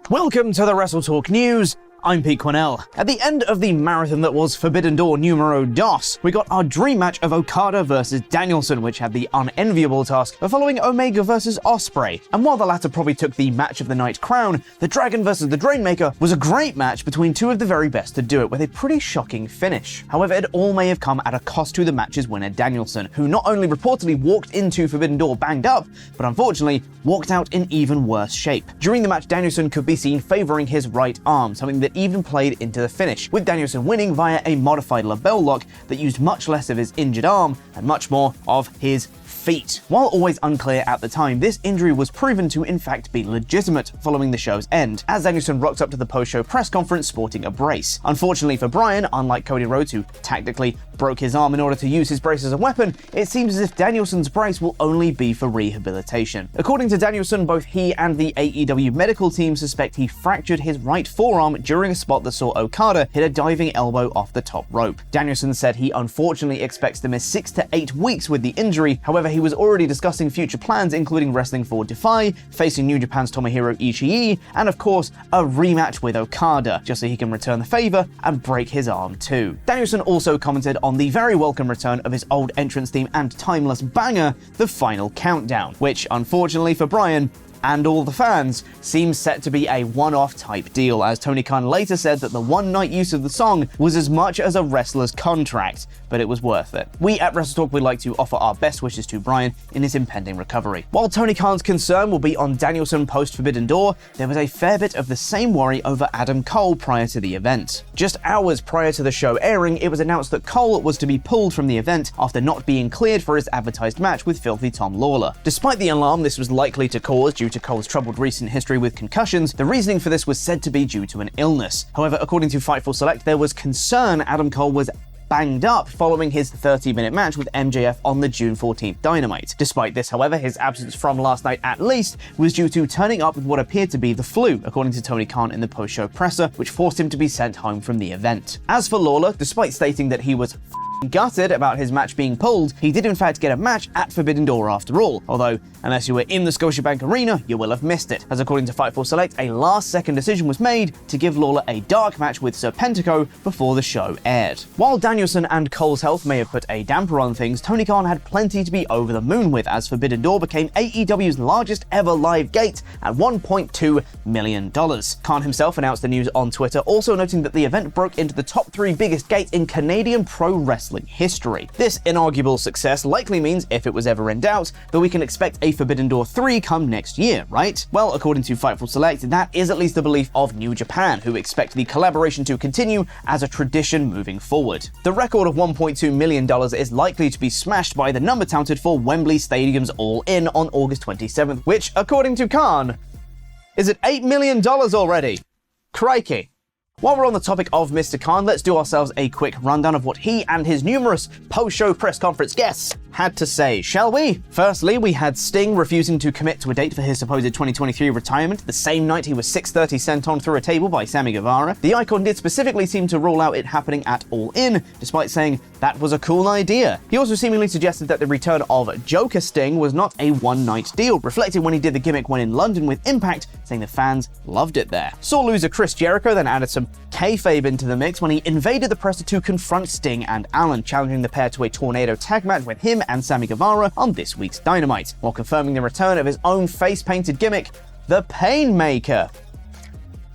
Welcome to the WrestleTalk News. I'm Pete Quinnell. At the end of the marathon that was Forbidden Door numero dos, we got our dream match of Okada versus Danielson, which had the unenviable task of following Omega versus Ospreay. And while the latter probably took the match of the night crown, the Dragon versus the Drainmaker was a great match between two of the very best to do it, with a pretty shocking finish. However, it all may have come at a cost to the match's winner Danielson, who not only reportedly walked into Forbidden Door banged up, but unfortunately walked out in even worse shape. During the match, Danielson could be seen favoring his right arm, something that even played into the finish, with Danielson winning via a modified label lock that used much less of his injured arm and much more of his feet. While always unclear at the time, this injury was proven to in fact be legitimate following the show's end, as Danielson rocked up to the post-show press conference sporting a brace. Unfortunately for Bryan, unlike Cody Rhodes, who tactically broke his arm in order to use his brace as a weapon, it seems as if Danielson's brace will only be for rehabilitation. According to Danielson, both he and the AEW medical team suspect he fractured his right forearm during a spot that saw Okada hit a diving elbow off the top rope. Danielson said he unfortunately expects to miss 6 to 8 weeks with the injury. However, he was already discussing future plans, including wrestling for Defy, facing New Japan's Tomohiro Ishii, and of course, a rematch with Okada, just so he can return the favor and break his arm too. Danielson also commented on the very welcome return of his old entrance theme and timeless banger, The Final Countdown, which, unfortunately for Bryan and all the fans, seems set to be a one-off type deal, as Tony Khan later said that the one-night use of the song was as much as a wrestler's contract, but it was worth it. We at WrestleTalk would like to offer our best wishes to Bryan in his impending recovery. While Tony Khan's concern will be on Danielson post-Forbidden Door, there was a fair bit of the same worry over Adam Cole prior to the event. Just hours prior to the show airing, it was announced that Cole was to be pulled from the event after not being cleared for his advertised match with Filthy Tom Lawler. Despite the alarm this was likely to cause due to Cole's troubled recent history with concussions, the reasoning for this was said to be due to an illness. However, according to Fightful Select, there was concern Adam Cole was banged up following his 30-minute match with MJF on the June 14th Dynamite. Despite this, however, his absence from last night at least was due to turning up with what appeared to be the flu, according to Tony Khan in the post-show presser, which forced him to be sent home from the event. As for Lawler, despite stating that he was gutted about his match being pulled, he did in fact get a match at Forbidden Door after all, although unless you were in the Scotiabank Arena, you will have missed it, as according to Fightful Select, a last-second decision was made to give Lawler a dark match with Serpentico before the show aired. While Danielson and Cole's health may have put a damper on things, Tony Khan had plenty to be over the moon with, as Forbidden Door became AEW's largest ever live gate at $1.2 million. Khan himself announced the news on Twitter, also noting that the event broke into the top 3 biggest gates in Canadian pro wrestling history. This inarguable success likely means, if it was ever in doubt, that we can expect a Forbidden Door 3 come next year, right? Well, according to Fightful Select, that is at least the belief of New Japan, who expect the collaboration to continue as a tradition moving forward. The record of $1.2 million is likely to be smashed by the number touted for Wembley Stadium's All-In on August 27th, which, according to Khan, is at $8 million already. Crikey. While we're on the topic of Mr. Khan, let's do ourselves a quick rundown of what he and his numerous post-show press conference guests had to say, shall we? Firstly, we had Sting refusing to commit to a date for his supposed 2023 retirement the same night he was 6:30 sent on through a table by Sammy Guevara. The Icon did specifically seem to rule out it happening at All In, despite saying that was a cool idea. He also seemingly suggested that the return of Joker Sting was not a one-night deal, reflecting when he did the gimmick when in London with Impact, saying the fans loved it there. Saw loser Chris Jericho then added some kayfabe into the mix when he invaded the presser to confront Sting and Allen, challenging the pair to a tornado tag match with him and Sammy Guevara on this week's Dynamite, while confirming the return of his own face-painted gimmick, the Painmaker.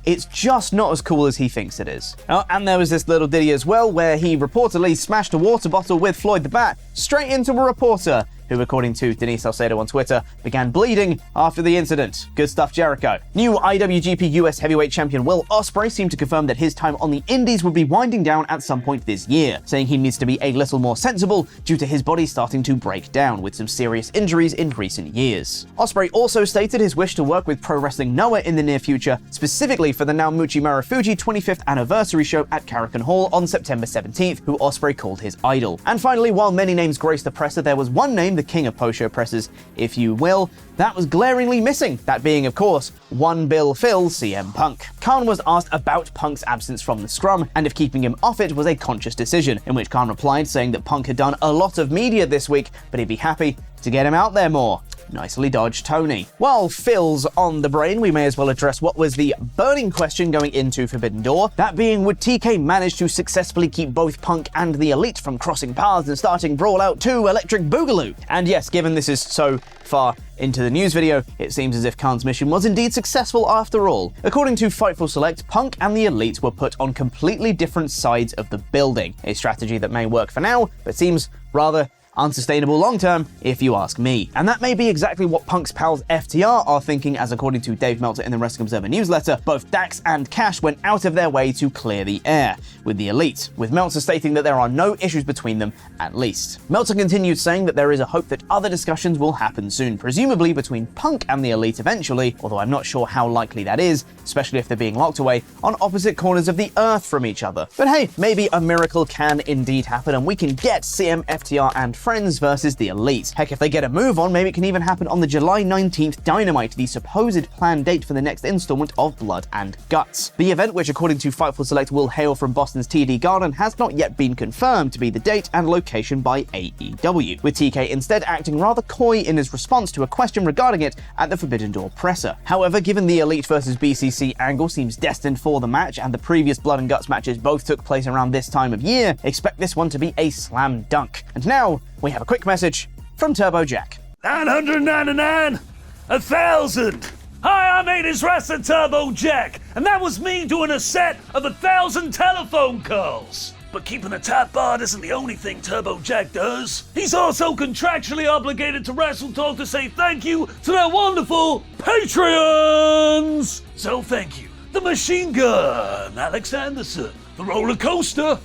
It's just not as cool as he thinks it is. Oh, and there was this little ditty as well, where he reportedly smashed a water bottle with Floyd the Bat straight into a reporter, who, according to Denise Salcedo on Twitter, began bleeding after the incident. Good stuff, Jericho. New IWGP US Heavyweight Champion Will Ospreay seemed to confirm that his time on the Indies would be winding down at some point this year, saying he needs to be a little more sensible due to his body starting to break down with some serious injuries in recent years. Ospreay also stated his wish to work with Pro Wrestling Noah in the near future, specifically for the Naomichi Marufuji 25th anniversary show at Carrican Hall on September 17th, who Ospreay called his idol. And finally, while many names graced the presser, there was one name, the king of post-show pressers, if you will, that was glaringly missing, that being, of course, One Bill Phil CM Punk. Khan was asked about Punk's absence from the Scrum, and if keeping him off it was a conscious decision, in which Khan replied saying that Punk had done a lot of media this week, but he'd be happy to get him out there more. Nicely dodged, Tony. While Phil's on the brain, we may as well address what was the burning question going into Forbidden Door. That being, would TK manage to successfully keep both Punk and the Elite from crossing paths and starting Brawl Out 2 Electric Boogaloo? And yes, given this is so far into the news video, it seems as if Khan's mission was indeed successful after all. According to Fightful Select, Punk and the Elite were put on completely different sides of the building. A strategy that may work for now, but seems rather unsustainable long-term, if you ask me. And that may be exactly what Punk's pals FTR are thinking, as according to Dave Meltzer in the Wrestling Observer newsletter, both Dax and Cash went out of their way to clear the air with the Elite, with Meltzer stating that there are no issues between them, at least. Meltzer continued saying that there is a hope that other discussions will happen soon, presumably between Punk and the Elite eventually, although I'm not sure how likely that is, especially if they're being locked away on opposite corners of the earth from each other. But hey, maybe a miracle can indeed happen and we can get CM, FTR, and Friends versus the Elite. Heck, if they get a move on, maybe it can even happen on the July 19th Dynamite, the supposed planned date for the next installment of Blood and Guts. The event, which according to Fightful Select will hail from Boston's TD Garden, has not yet been confirmed to be the date and location by AEW, with TK instead acting rather coy in his response to a question regarding it at the Forbidden Door presser. However, given the Elite versus BCC angle seems destined for the match, and the previous Blood and Guts matches both took place around this time of year, expect this one to be a slam dunk. And now, we have a quick message from Turbo Jack. 999, 1,000. Hi, I'm 80s Wrestler Turbo Jack, and that was me doing a set of 1,000 telephone calls. But keeping a tight bar isn't the only thing Turbo Jack does. He's also contractually obligated to WrestleTalk to say thank you to their wonderful Patreons. So thank you. The Machine Gun, Alex Anderson. The Roller Coaster,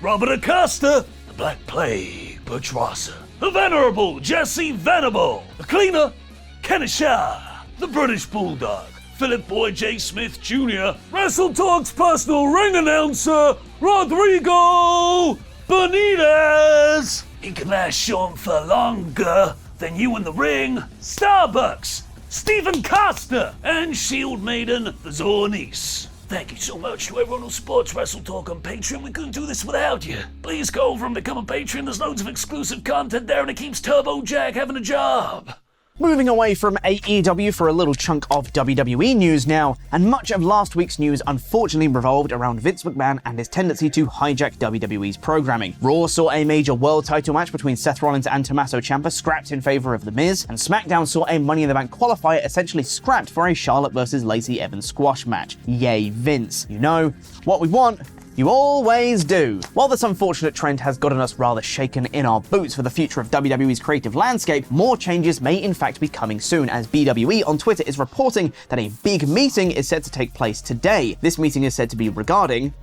Robert Acosta. The Black Plague, Butch Rosser. The Venerable, Jesse Venable. The Cleaner, Kenneth Shah. The British Bulldog, Philip Boyd J. Smith Jr. WrestleTalk's personal ring announcer, Rodrigo Benitez. He can last shown for longer than you in the ring. Starbucks, Stephen Costa, and Shield Maiden, the Zornice. Thank you so much to everyone who supports WrestleTalk on Patreon. We couldn't do this without you. Please go over and become a patron. There's loads of exclusive content there, and it keeps Turbo Jack having a job. Moving away from AEW for a little chunk of WWE news now, and much of last week's news unfortunately revolved around Vince McMahon and his tendency to hijack WWE's programming. Raw saw a major world title match between Seth Rollins and Tommaso Ciampa scrapped in favor of The Miz, and SmackDown saw a Money in the Bank qualifier essentially scrapped for a Charlotte versus Lacey Evans squash match. Yay, Vince. You know, what we want, you always do. While this unfortunate trend has gotten us rather shaken in our boots for the future of WWE's creative landscape, more changes may in fact be coming soon, as BWE on Twitter is reporting that a big meeting is set to take place today. This meeting is said to be regarding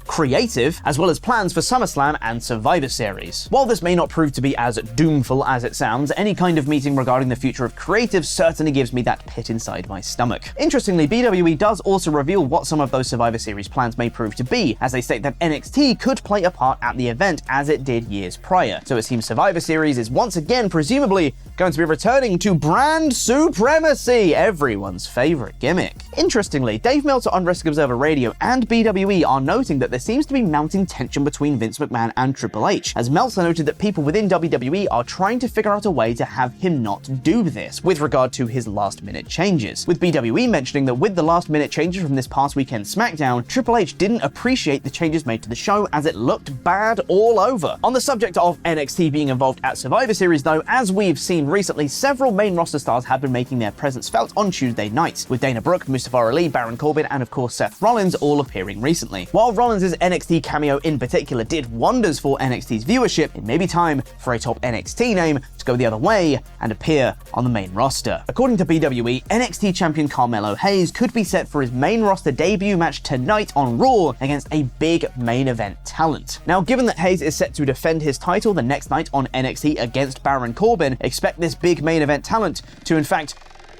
creative, as well as plans for SummerSlam and Survivor Series. While this may not prove to be as doomful as it sounds, any kind of meeting regarding the future of creative certainly gives me that pit inside my stomach. Interestingly, BWE does also reveal what some of those Survivor Series plans may prove to be, as they state that NXT could play a part at the event as it did years prior. So it seems Survivor Series is once again presumably going to be returning to brand supremacy, everyone's favorite gimmick. Interestingly, Dave Meltzer on Wrestling Observer Radio and BWE are noting that there seems to be mounting tension between Vince McMahon and Triple H, as Meltzer noted that people within WWE are trying to figure out a way to have him not do this with regard to his last-minute changes, with BWE mentioning that with the last-minute changes from this past weekend's SmackDown, Triple H didn't appreciate the changes made to the show as it looked bad all over. On the subject of NXT being involved at Survivor Series though, as we've seen recently, several main roster stars have been making their presence felt on Tuesday nights, with Dana Brooke, Mustafa Ali, Baron Corbin, and of course Seth Rollins all appearing recently. While Rollins' NXT cameo in particular did wonders for NXT's viewership, it may be time for a top NXT name to go the other way and appear on the main roster. According to BWE, NXT champion Carmelo Hayes could be set for his main roster debut match tonight on Raw against a big main event talent. Now, given that Hayes is set to defend his title the next night on NXT against Baron Corbin, expect this big main event talent to in fact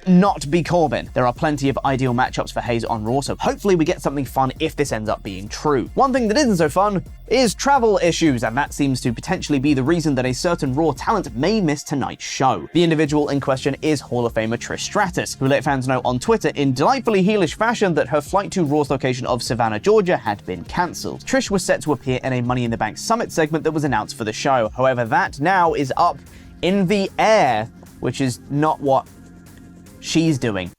not be Corbin. There are plenty of ideal matchups for Hayes on Raw, so hopefully we get something fun if this ends up being true. One thing that isn't so fun is travel issues, and that seems to potentially be the reason that a certain Raw talent may miss tonight's show. The individual in question is Hall of Famer Trish Stratus, who let fans know on Twitter in delightfully heelish fashion that her flight to Raw's location of Savannah, Georgia had been cancelled. Trish was set to appear in a Money in the Bank Summit segment that was announced for the show, however that now is up in the air, which is not what she's doing.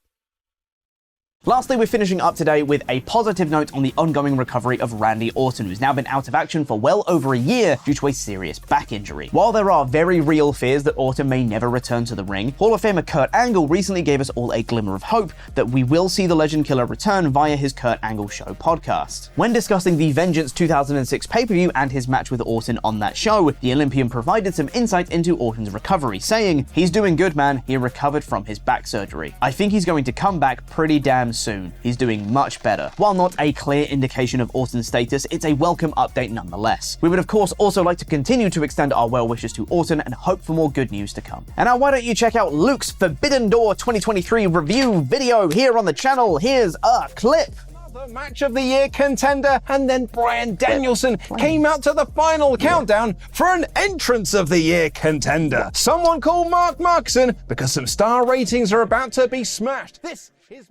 Lastly, we're finishing up today with a positive note on the ongoing recovery of Randy Orton, who's now been out of action for well over a year due to a serious back injury. While there are very real fears that Orton may never return to the ring, Hall of Famer Kurt Angle recently gave us all a glimmer of hope that we will see the Legend Killer return via his Kurt Angle Show podcast. When discussing the Vengeance 2006 pay-per-view and his match with Orton on that show, the Olympian provided some insight into Orton's recovery, saying, "He's doing good, man. He recovered from his back surgery. I think he's going to come back pretty damn soon. He's doing much better." While not a clear indication of Orton's status, it's a welcome update nonetheless. We would of course also like to continue to extend our well wishes to Orton and hope for more good news to come. And now why don't you check out Luke's Forbidden Door 2023 review video here on the channel. Here's a clip. The match of the year contender, and then Bryan Danielson came out to the final countdown for an entrance of the year contender. Someone called Mark Markson, because some star ratings are about to be smashed. This is